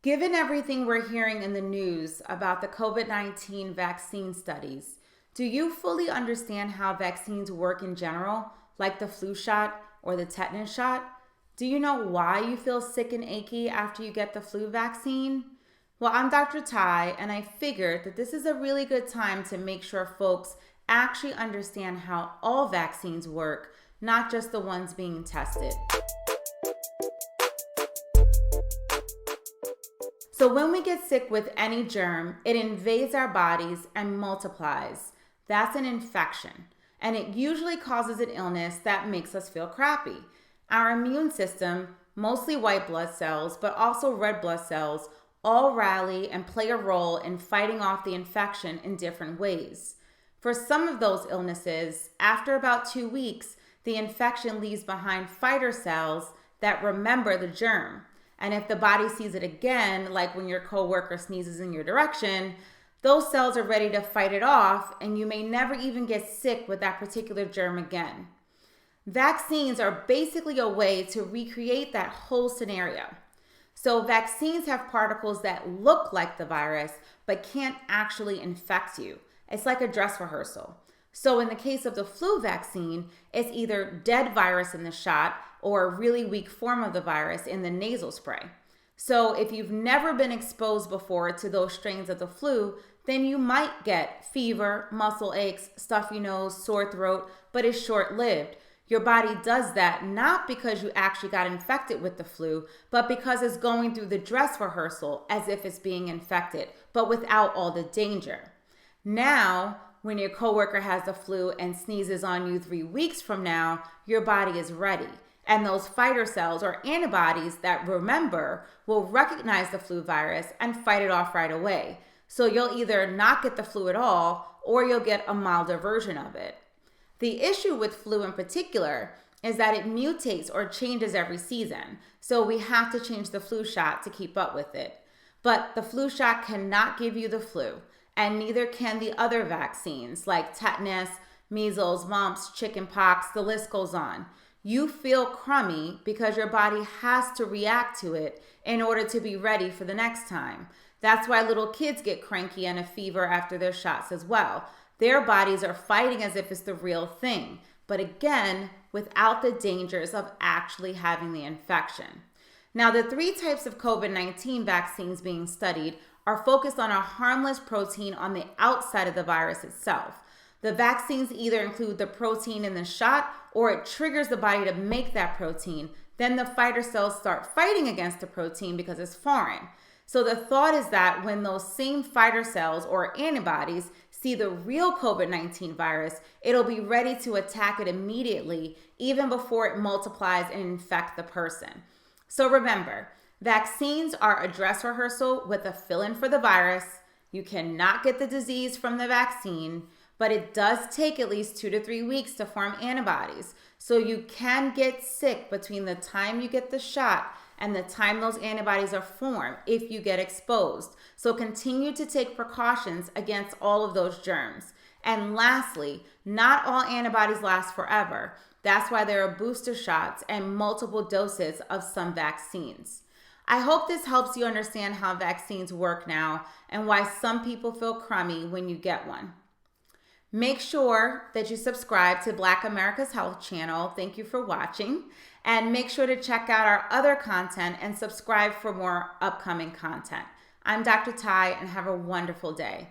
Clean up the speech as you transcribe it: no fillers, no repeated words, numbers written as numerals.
Given everything we're hearing in the news about the COVID-19 vaccine studies, do you fully understand how vaccines work in general, like the flu shot or the tetanus shot? Do you know why you feel sick and achy after you get the flu vaccine? Well, I'm Dr. Ty, and I figured that this is a really good time to make sure folks actually understand how all vaccines work, not just the ones being tested. So when we get sick with any germ, it invades our bodies and multiplies. That's an infection, and it usually causes an illness that makes us feel crappy. Our immune system, mostly white blood cells, but also red blood cells, all rally and play a role in fighting off the infection in different ways. For some of those illnesses, after about 2 weeks, the infection leaves behind fighter cells that remember the germ. And if the body sees it again, like when your coworker sneezes in your direction, those cells are ready to fight it off, and you may never even get sick with that particular germ again. Vaccines are basically a way to recreate that whole scenario. So vaccines have particles that look like the virus, but can't actually infect you. It's like a dress rehearsal. So in the case of the flu vaccine, it's either dead virus in the shot or a really weak form of the virus in the nasal spray. So if you've never been exposed before to those strains of the flu, then you might get fever, muscle aches, stuffy nose, sore throat, but it's short-lived. Your body does that not because you actually got infected with the flu, but because it's going through the dress rehearsal as if it's being infected, but without all the danger. Now, when your coworker has the flu and sneezes on you 3 weeks from now, your body is ready. And those fighter cells or antibodies that remember will recognize the flu virus and fight it off right away. So you'll either not get the flu at all or you'll get a milder version of it. The issue with flu in particular is that it mutates or changes every season. So we have to change the flu shot to keep up with it. But the flu shot cannot give you the flu, and neither can the other vaccines like tetanus, measles, mumps, chickenpox, the list goes on. You feel crummy because your body has to react to it in order to be ready for the next time. That's why little kids get cranky and a fever after their shots as well. Their bodies are fighting as if it's the real thing, but again, without the dangers of actually having the infection. Now, the 3 types of COVID-19 vaccines being studied are focused on a harmless protein on the outside of the virus itself. The vaccines either include the protein in the shot or it triggers the body to make that protein. Then the fighter cells start fighting against the protein because it's foreign. So the thought is that when those same fighter cells or antibodies see the real COVID-19 virus, it'll be ready to attack it immediately, even before it multiplies and infects the person. So remember, vaccines are a dress rehearsal with a fill-in for the virus. You cannot get the disease from the vaccine, but it does take at least 2 to 3 weeks to form antibodies. So you can get sick between the time you get the shot and the time those antibodies are formed if you get exposed. So continue to take precautions against all of those germs. And lastly, not all antibodies last forever. That's why there are booster shots and multiple doses of some vaccines. I hope this helps you understand how vaccines work now and why some people feel crummy when you get one. Make sure that you subscribe to Black America's Health channel. Thank you for watching. And make sure to check out our other content and subscribe for more upcoming content. I'm Dr. Ty, and have a wonderful day.